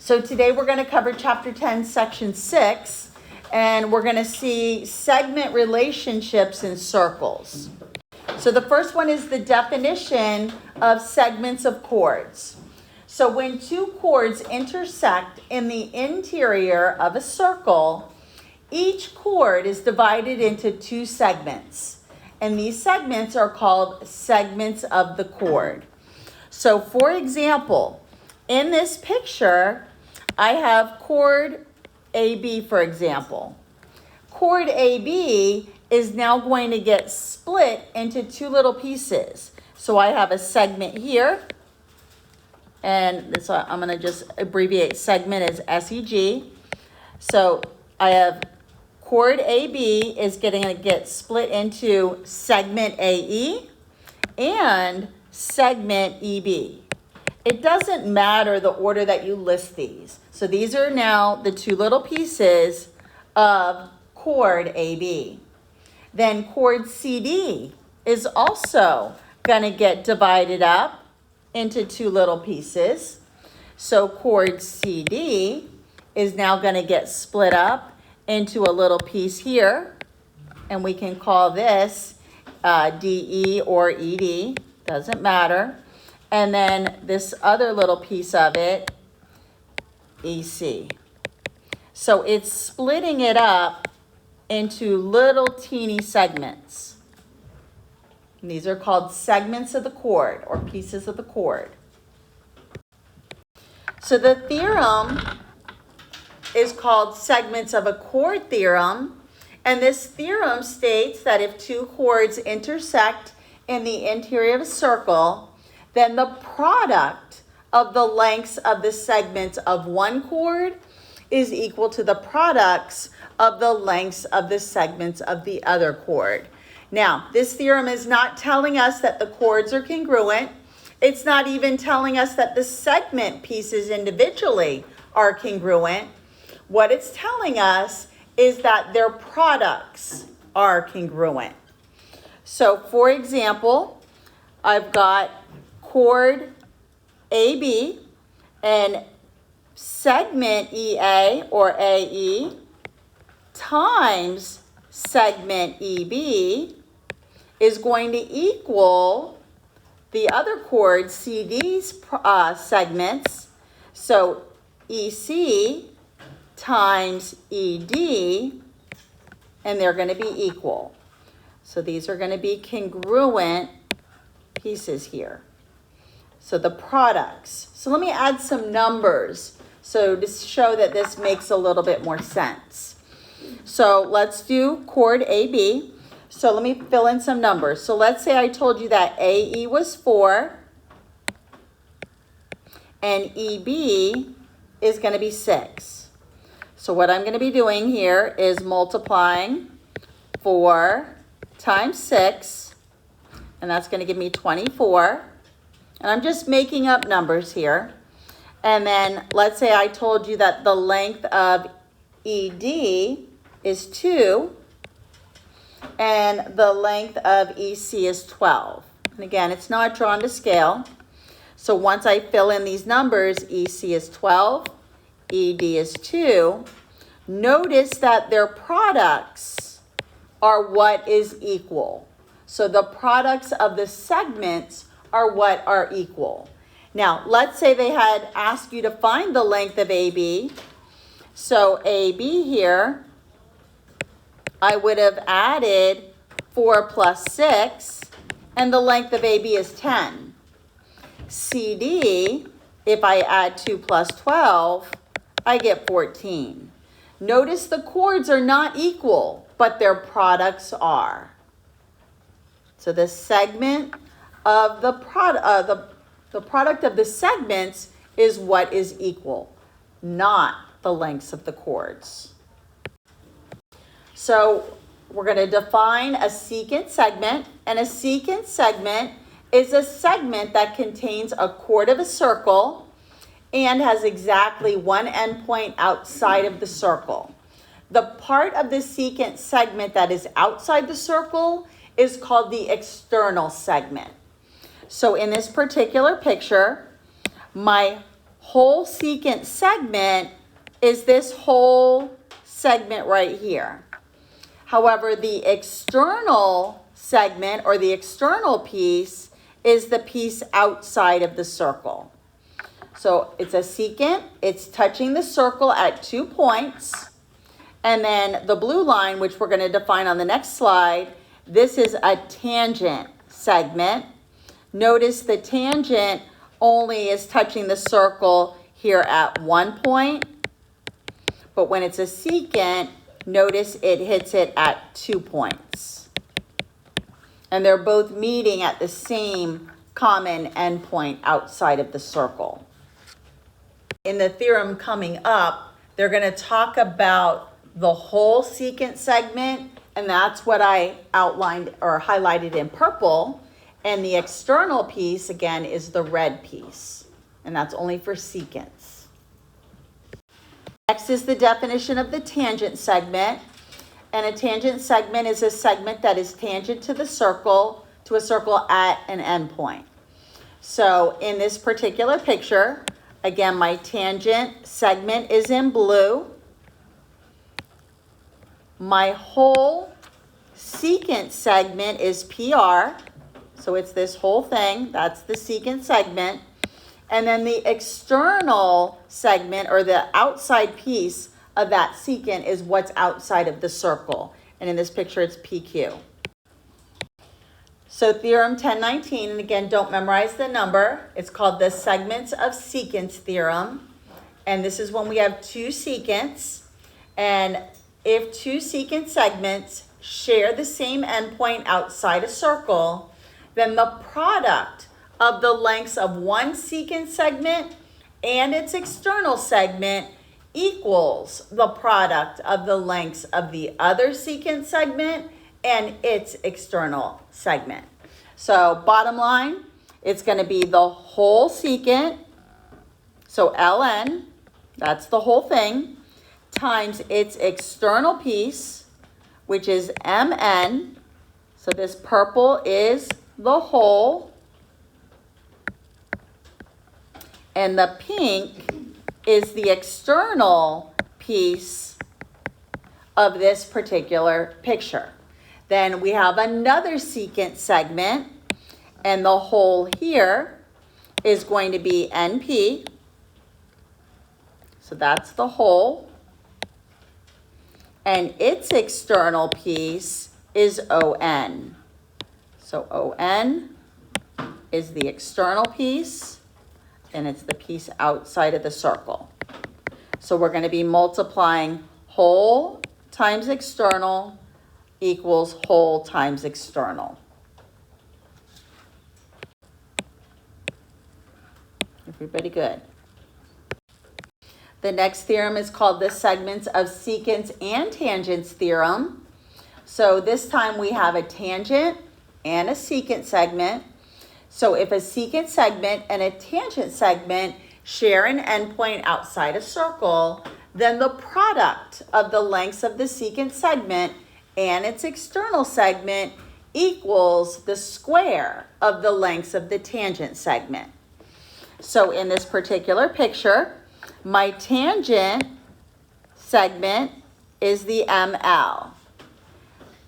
So today we're going to cover Chapter 10, Section 6, and we're going to see segment relationships in circles. So the first one is the definition of segments of chords. So when two chords intersect in the interior of a circle, each chord is divided into two segments, and these segments are called segments of the chord. So for example, in this picture, I have chord AB, for example. Chord AB is now going to get split into two little pieces. So I have a segment here, and this I'm going to just abbreviate segment as SEG. So I have chord AB is going to get split into segment AE and segment EB. It doesn't matter the order that you list these. So these are now the two little pieces of chord AB. Then chord CD is also going to get divided up into two little pieces. So chord CD is now going to get split up into a little piece here, and we can call this DE or ED, doesn't matter. And then this other little piece of it, EC. So it's splitting it up into little teeny segments. And these are called segments of the chord or pieces of the chord. So the theorem is called segments of a chord theorem. And this theorem states that if two chords intersect in the interior of a circle, then the product of the lengths of the segments of one chord is equal to the products of the lengths of the segments of the other chord. Now, this theorem is not telling us that the chords are congruent. It's not even telling us that the segment pieces individually are congruent. What it's telling us is that their products are congruent. So, for example, I've got chord AB and segment EA or AE times segment EB is going to equal the other chord CD's segments. So EC times ED, and they're going to be equal. So these are going to be congruent pieces here. So the products. So let me add some numbers so to show that this makes a little bit more sense. So let's do chord AB. So let me fill in some numbers. So let's say I told you that AE was 4 and EB is going to be 6. So what I'm going to be doing here is multiplying 4 times 6, and that's going to give me 24. And I'm just making up numbers here. And then let's say I told you that the length of ED is 2 and the length of EC is 12. And again, it's not drawn to scale. So once I fill in these numbers, EC is 12, ED is 2. Notice that their products are what is equal. So the products of the segments are what are equal. Now, let's say they had asked you to find the length of AB. So AB here, I would have added 4 plus 6, and the length of AB is 10. CD, if I add 2 plus 12, I get 14. Notice the chords are not equal, but their products are. So the segment of the product of the segments is what is equal, not the lengths of the chords. So we're going to define a secant segment, and a secant segment is a segment that contains a chord of a circle and has exactly one endpoint outside of the circle. The part of the secant segment that is outside the circle is called the external segment. So in this particular picture, my whole secant segment is this whole segment right here. However, the external segment or the external piece is the piece outside of the circle. So it's a secant, it's touching the circle at 2 points. And then the blue line, which we're going to define on the next slide, this is a tangent segment. Notice the tangent only is touching the circle here at 1 point. But when it's a secant, notice it hits it at 2 points. And they're both meeting at the same common endpoint outside of the circle. In the theorem coming up, they're going to talk about the whole secant segment, and that's what I outlined or highlighted in purple. And the external piece, again, is the red piece, and that's only for secants. Next is the definition of the tangent segment. And a tangent segment is a segment that is tangent to the circle, to a circle at an endpoint. So in this particular picture, again, my tangent segment is in blue. My whole secant segment is PR. So it's this whole thing, that's the secant segment. And then the external segment or the outside piece of that secant is what's outside of the circle. And in this picture, it's PQ. So theorem 1019, and again, don't memorize the number. It's called the segments of secants theorem. And this is when we have two secants. And if two secant segments share the same endpoint outside a circle, then the product of the lengths of one secant segment and its external segment equals the product of the lengths of the other secant segment and its external segment. So bottom line, it's going to be the whole secant, so ln, that's the whole thing, times its external piece, which is mn. So this purple is the whole, and the pink is the external piece of this particular picture. Then we have another secant segment, and the whole here is going to be NP. So that's the whole. And its external piece is ON. So ON is the external piece, and it's the piece outside of the circle. So we're going to be multiplying whole times external equals whole times external. Everybody good? The next theorem is called the segments of secants and tangents theorem. So this time we have a tangent and a secant segment. So if a secant segment and a tangent segment share an endpoint outside a circle, then the product of the lengths of the secant segment and its external segment equals the square of the lengths of the tangent segment. So in this particular picture, my tangent segment is the ML.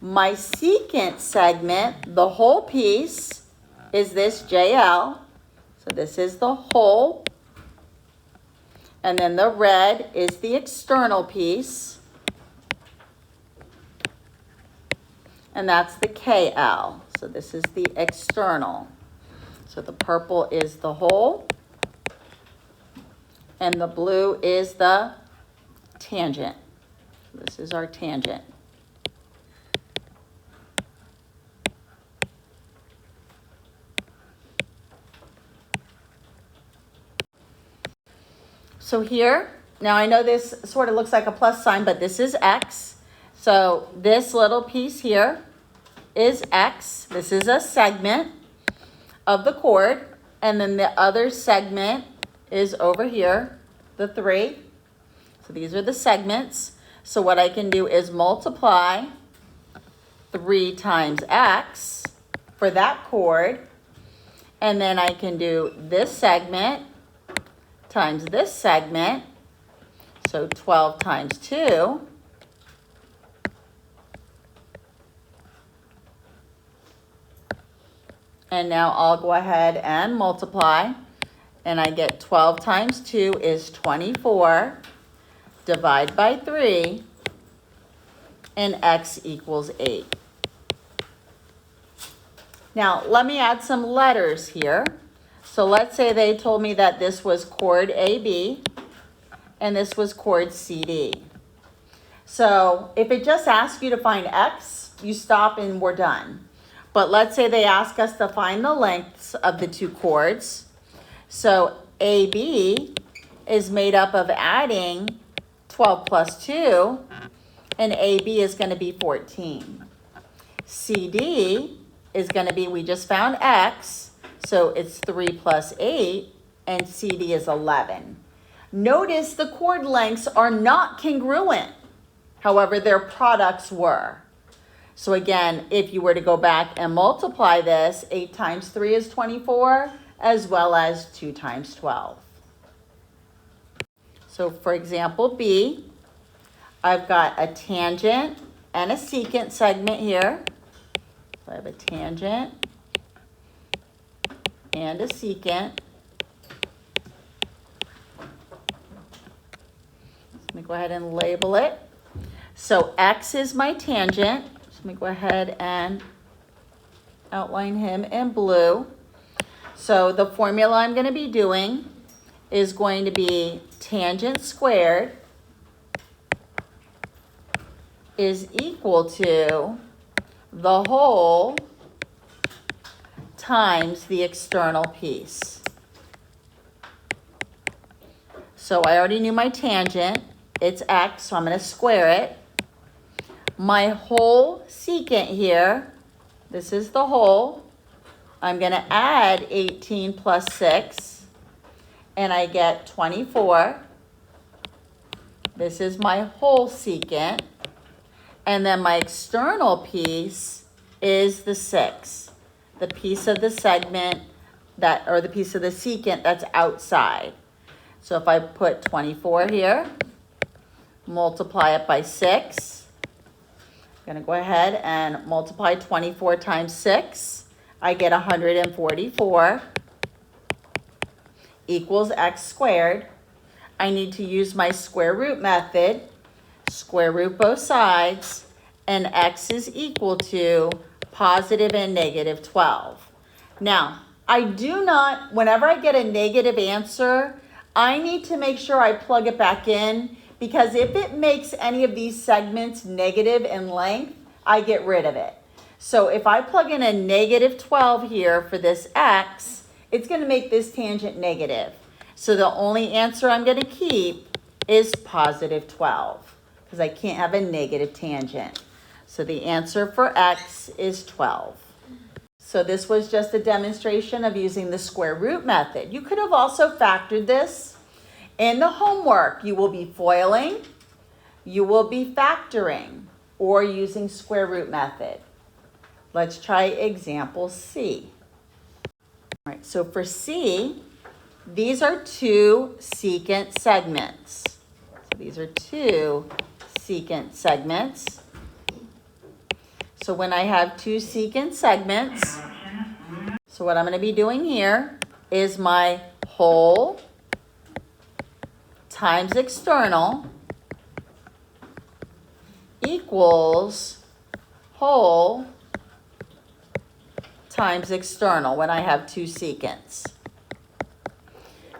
My secant segment, the whole piece, is this JL. So this is the whole. And then the red is the external piece. And that's the KL. So this is the external. So the purple is the whole. And the blue is the tangent. This is our tangent. So here, now I know this sort of looks like a plus sign, but this is X. So this little piece here is X. This is a segment of the chord. And then the other segment is over here, the 3. So these are the segments. So what I can do is multiply 3 times X for that chord. And then I can do this segment times this segment, so 12 times 2. And now I'll go ahead and multiply, and I get 12 times 2 is 24. Divide by 3, and x equals 8. Now, let me add some letters here. So let's say they told me that this was chord AB, and this was chord CD. So if it just asks you to find x, you stop and we're done. But let's say they ask us to find the lengths of the two chords. So AB is made up of adding 12 plus 2, and AB is going to be 14. CD is going to be, we just found x, so it's 3 plus 8, and CD is 11. Notice the chord lengths are not congruent. However, their products were. So again, if you were to go back and multiply this, 8 times 3 is 24, as well as 2 times 12. So for example B, I've got a tangent and a secant segment here. So I have a tangent and a secant. Let me go ahead and label it. So x is my tangent. So let me go ahead and outline him in blue. So the formula I'm going to be doing is going to be tangent squared is equal to the whole times the external piece. So I already knew my tangent. It's x, so I'm going to square it. My whole secant here, this is the whole. I'm going to add 18 plus 6, and I get 24. This is my whole secant. And then my external piece is the 6, the piece of the segment that, or the piece of the secant that's outside. So if I put 24 here, multiply it by 6, I'm going to go ahead and multiply 24 times 6. I get 144 equals x squared. I need to use my square root method, square root both sides, and x is equal to positive and negative 12. Now, I do not, whenever I get a negative answer, I need to make sure I plug it back in, because if it makes any of these segments negative in length, I get rid of it. So if I plug in a negative 12 here for this x, it's going to make this tangent negative. So the only answer I'm going to keep is positive 12, because I can't have a negative tangent. So the answer for x is 12. So this was just a demonstration of using the square root method. You could have also factored this. In the homework, you will be FOILing, you will be factoring, or using square root method. Let's try example C. All right, so for C, these are two secant segments. So these are two secant segments. So when I have two secant segments, so what I'm going to be doing here is my whole times external equals whole times external when I have two secants.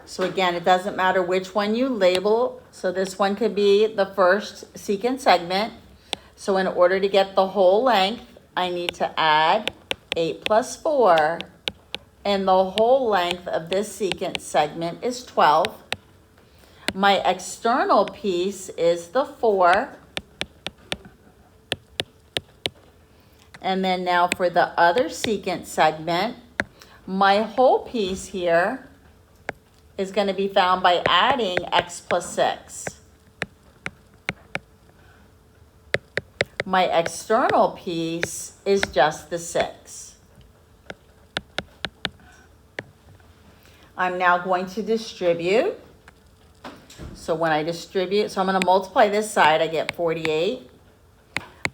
So again, it doesn't matter which one you label. So this one could be the first secant segment. So in order to get the whole length, I need to add 8 plus 4. And the whole length of this secant segment is 12. My external piece is the 4. And then now for the other secant segment, my whole piece here is going to be found by adding x plus 6. My external piece is just the 6. I'm now going to distribute. So when I distribute, so I'm going to multiply this side, I get 48.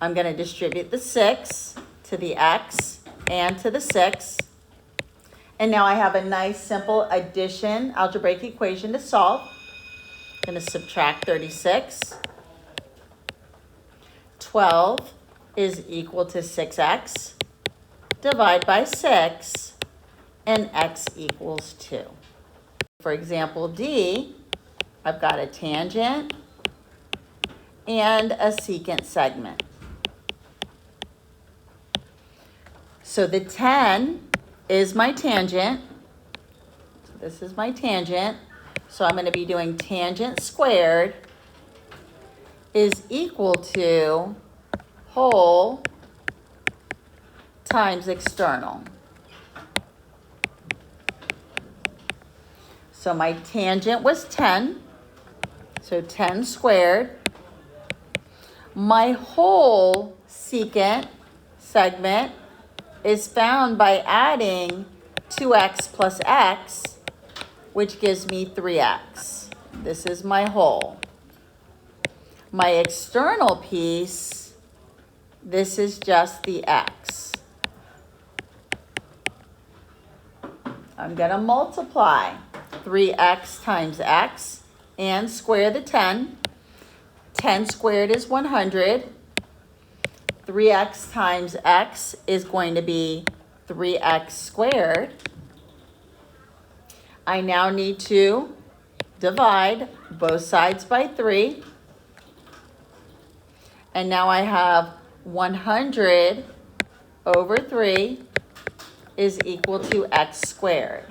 I'm going to distribute the 6 to the x and to the 6. And now I have a nice simple addition algebraic equation to solve. I'm going to subtract 36. 12 is equal to 6x. Divide by 6, and x equals 2. For example D, I've got a tangent and a secant segment. So the 10 is my tangent. So this is my tangent. So I'm going to be doing tangent squared is equal to whole times external. So my tangent was 10. So 10 squared. My whole secant segment is found by adding 2x plus x, which gives me 3x. This is my whole. My external piece, this is just the x. I'm going to multiply 3x times x and square the 10. 10 squared is 100. 3x times x is going to be 3x squared. I now need to divide both sides by 3. And now I have 100 over 3 is equal to x squared.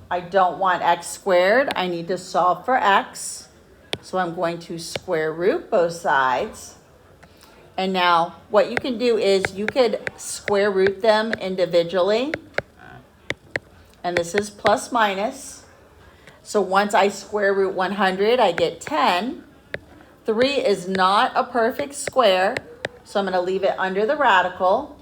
I don't want x squared. I need to solve for x. So I'm going to square root both sides. And now what you can do is you could square root them individually. And this is plus minus. So once I square root 100, I get 10. 3 is not a perfect square, so I'm going to leave it under the radical.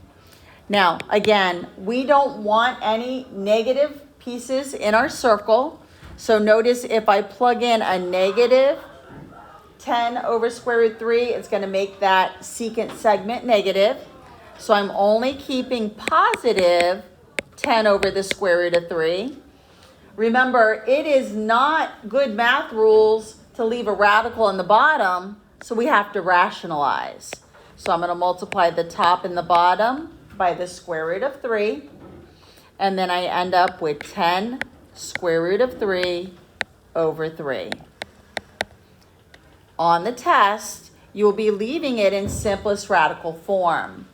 Now, again, we don't want any negative pieces in our circle. So notice if I plug in a negative 10 over square root 3, it's going to make that secant segment negative. So I'm only keeping positive 10 over the square root of 3. Remember, it is not good math rules to leave a radical in the bottom, so we have to rationalize. So I'm going to multiply the top and the bottom by the square root of 3. And then I end up with 10 square root of 3 over 3. On the test, you will be leaving it in simplest radical form.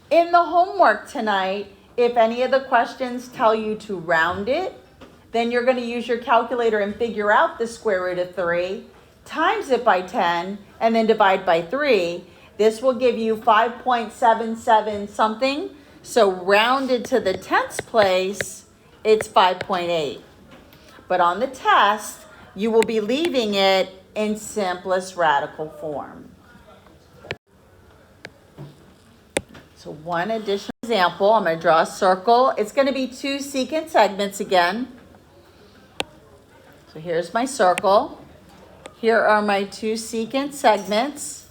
In the homework tonight, if any of the questions tell you to round it, then you're going to use your calculator and figure out the square root of 3, times it by 10, and then divide by 3. This will give you 5.77 something. So rounded to the 10th place, it's 5.8. But on the test, you will be leaving it in simplest radical form. So one additional example, I'm going to draw a circle. It's going to be 2 secant segments again. So here's my circle. Here are my 2 secant segments.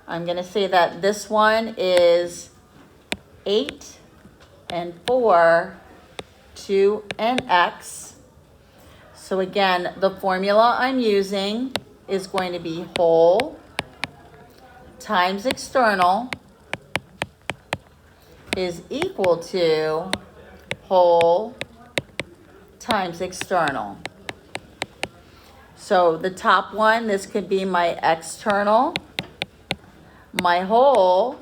I'm going to say that this one is 8 and 4, 2 and x. So again, the formula I'm using is going to be whole times external is equal to whole times external. So the top one, this could be my external. My whole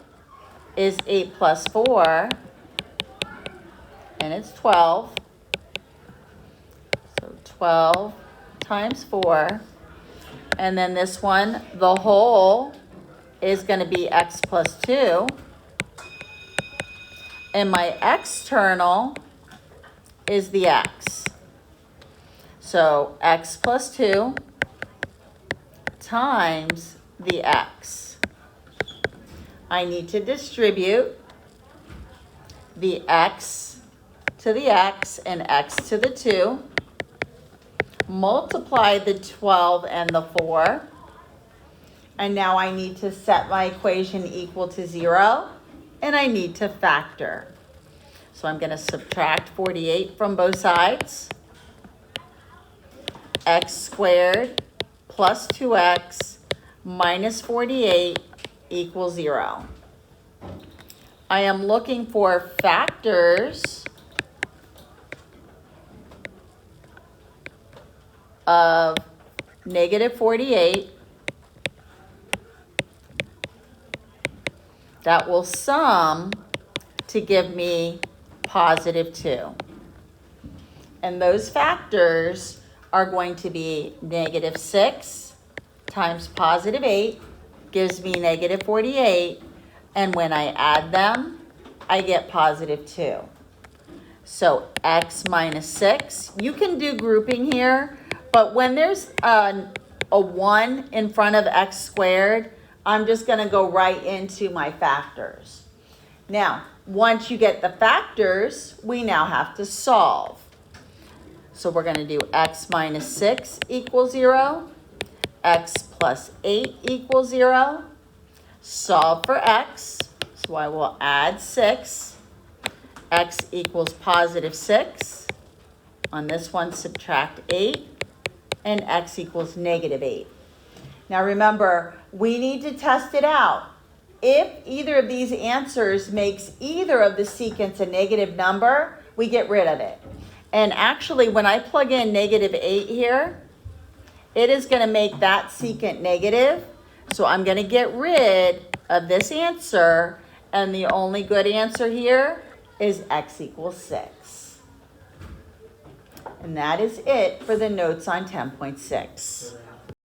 is 8 plus 4, and it's 12. So 12 times 4. And then this one, the whole is going to be x plus 2. And my external is the x. So x plus 2 times the x. I need to distribute the x to the x and x to the 2. multiply the 12 and the 4. And now I need to set my equation equal to 0, and I need to factor. So I'm going to subtract 48 from both sides. X squared plus 2x minus 48 equals 0. I am looking for factors of negative 48 that will sum to give me positive 2. And those factors are going to be negative 6 times positive 8 gives me negative 48. And when I add them, I get positive 2. So x minus 6. You can do grouping here, but when there's a 1 in front of x squared, I'm just going to go right into my factors. Now, once you get the factors, we now have to solve. So we're going to do x minus 6 equals 0, x plus 8 equals 0. Solve for x, so I will add 6. X equals positive 6. On this one, subtract 8. And x equals negative 8. Now remember, we need to test it out. If either of these answers makes either of the secants a negative number, we get rid of it. And actually, when I plug in negative 8 here, it is going to make that secant negative. So I'm going to get rid of this answer, and the only good answer here is x equals 6. And that is it for the notes on 10.6.